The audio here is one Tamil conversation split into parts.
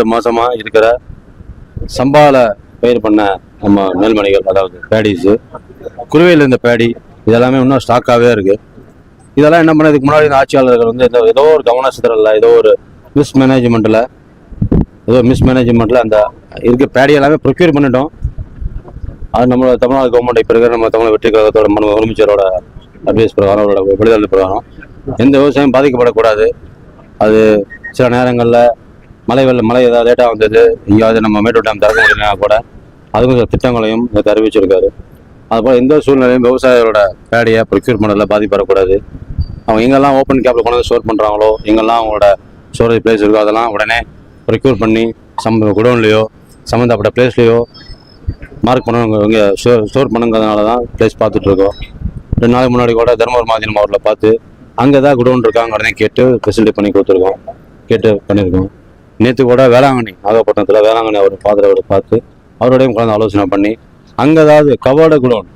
8 மாசமா இருக்கிற சம்பால பயிர் பண்ண நம்ம நெல்மணிகள், அதாவது பேடிஸு, குருவையில் இருந்த பேடி, இதெல்லாமே இன்னும் ஸ்டாக்காகவே இருக்கு. இதெல்லாம் என்ன பண்ணதுக்கு முன்னாடி இந்த ஆட்சியாளர்கள் வந்து ஏதோ ஒரு கவன சிதறல, ஏதோ ஒரு மிஸ்மேனேஜ்மெண்ட்டில் அந்த இருக்க பேடி எல்லாமே ப்ரொக்யூர் பண்ணிட்டோம். அது நம்மளோட தமிழ்நாடு கவர்மெண்ட் இப்போ இருக்கிற நம்ம தமிழ் வெற்றி கழகத்தோட முதலமைச்சரோட அட்வைஸ் பிரகாரம், அவரோட விடுதலை பிரகாரம் எந்த விவசாயம் பாதிக்கப்படக்கூடாது. அது சில நேரங்களில் மழை ஏதாவது லேட்டாக வந்தது, எங்கேயாவது நம்ம மேட்டூர் டேம் திறக்க முடியலனா கூட அதுக்கும் சில திட்டங்களையும் அறிவிச்சிருக்காரு. அதுபோல் எந்த சூழ்நிலையும் விவசாயிகளோட பேடியை ப்ரொக்யூர் பண்ணல பாதிப்படக்கூடாது. அவங்க எங்கெல்லாம் ஓப்பன் கேப்பில் கொண்டு வந்து ஸ்டோர் பண்ணுறாங்களோ, எங்கெல்லாம் அவங்களோட ஸ்டோரேஜ் பிளேஸ் இருக்கோ அதெல்லாம் உடனே ப்ரொக்யூர் பண்ணி குடோன்லேயோ சம்மந்தப்பட்ட பிளேஸ்லேயோ மார்க் பண்ணுங்க, இங்கே ஸ்டோர் பண்ணுங்கிறதுனால தான் பிளேஸ் பார்த்துட்ருக்கோம். 2 நாளைக்கு முன்னாடி கூட தருமபுரி மாவட்டத்தில் மாவட்டத்தில் பார்த்து அங்கே தான் குடோன் இருக்காங்கிறதையும் கேட்டு ஃபெசிலிட்டி பண்ணி கொடுத்துருக்கோம், பண்ணியிருக்கோம். நேற்று கூட வேளாங்கண்ணி, நாகப்பட்டினத்தில் வேளாங்கண்ணி அவர் ஃபாதரை பார்த்து அவரோடையும் கலந்து ஆலோசனை பண்ணி அங்கே ஏதாவது கவர்டு குடோன்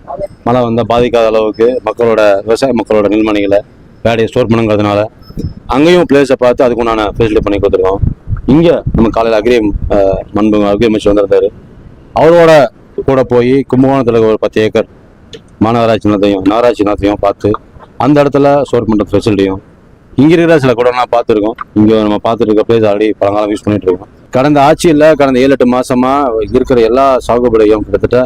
மழை வந்தால் பாதிக்காத அளவுக்கு விவசாய மக்களோட நெல்மணிகளை பேடியை ஸ்டோர் பண்ணுங்கிறதுனால அங்கேயும் பிளேஸை பார்த்து அதுக்குண்டான ஃபெசிலிட்டி பண்ணி கொடுத்துருக்கோம். இங்கே நம்ம காலையில் அக்ரிமெண்ட்ஸ் வந்திருந்தாரு. அவரோட கூட போய் கும்பகோணத்தில் ஒரு 10 ஏக்கர் நகராட்சி நிலத்தையும் பார்த்து அந்த இடத்துல ஸ்டோர் பண்ணுற ஃபெசிலிட்டியும் இங்கே இருக்கிற சில குடம்லாம் பார்த்துருக்கோம். இங்கே நம்ம பார்த்துட்டு இருக்க பிளேஸ் ஆல்ரெடி பழங்காலம் யூஸ் பண்ணிட்டு இருக்கோம். கடந்த ஆட்சியில் கடந்த 7-8 மாசமா இருக்கிற எல்லா சாகுபடியும் கிட்டத்தட்ட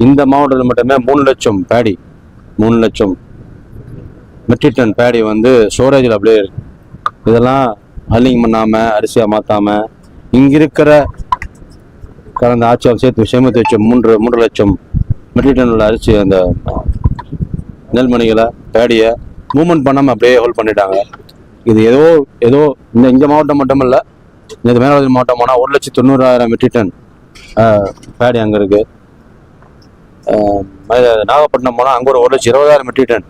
இந்த மாவட்டத்தில் மட்டுமே 3 லட்சம் பேடி, 3 லட்சம் மெட்ரிக் டன் பேடி வந்து ஸ்டோரேஜில் அப்படியே இருக்கு. இதெல்லாம் ஹல்லிங் பண்ணாமல் அரிசியாக மாற்றாமல் இங்கே இருக்கிற கடந்த ஆட்சியால் சேர்த்து வச்ச 3 லட்சம் மெட்ரிக் டன் உள்ள அரிசி, அந்த நெல்மணிகளை பேடியை மூவ்மெண்ட் பண்ணாமல் அப்படியே ஹோல்ட் பண்ணிட்டாங்க. இது ஏதோ இந்த மாவட்டம் மட்டும் இல்லை, இந்த மேலாளர் மாவட்டம் போனால் 1,90,000 மெட்ரிக் டன் பேடி அங்கே இருக்குது. நாகப்பட்டினம் போனால் அங்கே ஒரு 1,20,000 மெட்ரிக் டன்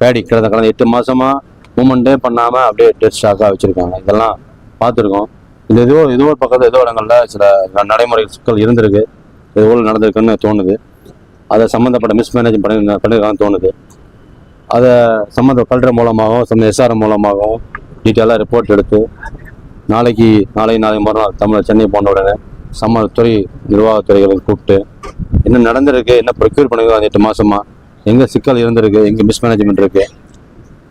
பேடி கடந்த 8 மாசமா மூவ்மெண்ட்டே பண்ணாமல் அப்படியே டெட் ஸ்டாக்காக வச்சுருக்காங்க. இதெல்லாம் பார்த்துருக்கோம். இது ஏதோ ஒரு பக்கத்தில் ஏதோ இடங்களில் சில நடைமுறை சிக்கல் இருந்திருக்கு, எவ்வளோ நடந்திருக்குன்னு தோணுது. அதை சம்மந்தப்பட்ட மிஸ்மேனேஜ் பண்ணியிருக்காங்கன்னு தோணுது. அதை கலெக்டர் மூலமாகவும் எஸ்ஆர்எம் மூலமாகவும் டீட்டெயிலாக ரிப்போர்ட் எடுத்து நாளை மறுநாள் சென்னை போன உடனே துறை நிர்வாகத்துறைகளை கூப்பிட்டு என்ன நடந்திருக்கு, என்ன ப்ரொக்யூர் பண்ணிருக்கோம் 8 மாசமா, எங்கே சிக்கல் இருந்திருக்கு, எங்கே மிஸ்மேனேஜ்மெண்ட் இருக்குது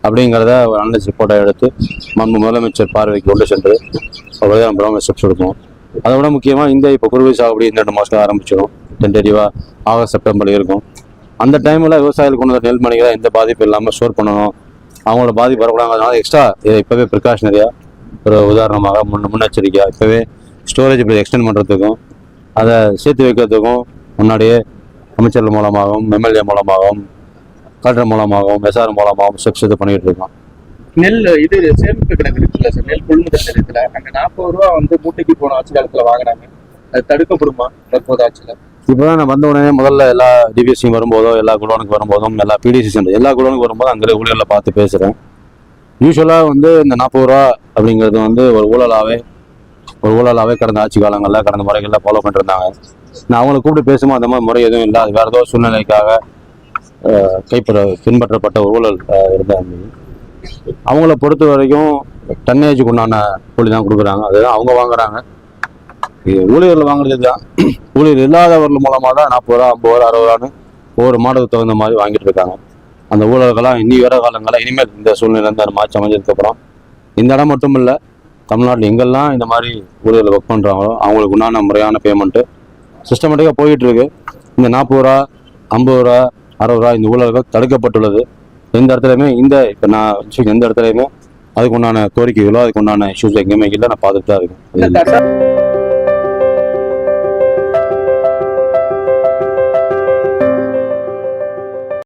அப்படிங்கிறத ஒரு அனலைஸ் ரிப்போர்ட்டாக எடுத்து முதலமைச்சர் பார்வைக்கு கொண்டு சென்று நம்ம ஸ்டெப்ஸ் எடுப்போம். அதை விட முக்கியமாக இப்போ குறுவை சாகுபடி இந்த 2 மாதத்தில் ஆரம்பிச்சிடும். டென்டேட்டிவாக ஆகஸ்ட் செப்டம்பரில் இருக்கும். அந்த டைமில் விவசாயிகள் கொண்டு வந்த நெல்மணிகளை எந்த பாதிப்பு இல்லாமல் ஸ்டோர் பண்ணணும், அவங்களோட பாதிப்பு வரக்கூடாதுனால எக்ஸ்ட்ரா இப்போவே ப்ரிகாஷனரியாக ஒரு உதாரணமாக முன்னெச்சரிக்கையாக இப்போவே ஸ்டோரேஜ் இப்படி எக்ஸ்டெண்ட் பண்ணுறதுக்கும் அதை சேர்த்து வைக்கிறதுக்கும் முன்னாடியே அமைச்சர்கள் மூலமாகவும் எம்எல்ஏ மூலமாகவும் கலெக்டர் மூலமாகவும் எஸ்ஆர் மூலமாகவும் ஸ்டெப்ஸ் இது பண்ணிக்கிட்டு இருக்கோம். நெல் இது சேமிப்பு கிடங்கு இருக்குல்ல சார், நெல் கொள்முதல் நிலையத்தில் அங்கே 40 ரூபா வந்து மூட்டைக்கு போன ஆட்சி காலத்தில் வாங்கினாங்க. அது தடுக்கப்படுமா தற்போது ஆட்சியில்? இப்போதான் நான் வந்த உடனே முதல்ல எல்லா டிபிஎஸ்சியும் வரும்போதோ, எல்லா குடோனுக்கு வரும்போதும், எல்லா பிடிசி சென்டர் எல்லா குடோனுக்கு வரும்போது அங்கே ஊழியர்களை பார்த்து பேசுகிறேன். யூஸ்வலாக வந்து இந்த 40 ரூபா அப்படிங்கிறது வந்து ஒரு ஊழலாகவே கடந்த ஆட்சி காலங்களில் கடந்த முறைகளில் ஃபாலோ பண்ணிட்டு இருந்தாங்க. நான் அவங்களை கூப்பிட்டு பேசும்போது அந்த மாதிரி முறை எதுவும் இல்லை, அது வேறு ஏதோ சூழ்நிலைக்காக பின்பற்றப்பட்ட ஒரு ஊழல் இருந்தாங்க. அவங்கள பொறுத்த வரைக்கும் டன்னேஜுக்கு உண்டான கூலி தான் கொடுக்குறாங்க, அதுதான் அவங்க வாங்குறாங்க. இது ஊழியர்கள் வாங்குறது தான். ஊழியர் இல்லாதவர்கள் மூலமாக தான் 40 ரூபா 50 ரூபா 60 ரூபான்னு ஒவ்வொரு மாடலுக்கு தகுந்த மாதிரி வாங்கிட்டு இருக்காங்க. அந்த ஊழல்கள்லாம் வர காலங்களில் இனிமேல் இந்த சூழ்நிலையிலேருந்து அந்த மாற்றி அமைஞ்சதுக்கப்புறம் இந்த இடம் மட்டும் இல்லை, தமிழ்நாட்டில் எங்கெல்லாம் இந்த மாதிரி ஊழியர்கள் ஒர்க் பண்ணுறாங்களோ அவங்களுக்கு உண்டான முறையான பேமெண்ட்டு சிஸ்டமேட்டிக்காக போயிட்டு இருக்கு. இந்த 40 ரூபா 50 ரூபா 60 ரூபா இந்த ஊழல்கள் தடுக்கப்பட்டுள்ளது. எந்த இடத்துலையுமே இப்போ நான் எந்த இடத்துலையுமே அதுக்கு உண்டான கோரிக்கைகளோ அதுக்கு உண்டான இஷ்யூஸ் எங்கேயுமே இல்லை, நான் பார்த்துட்டு தான் இருக்கேன்.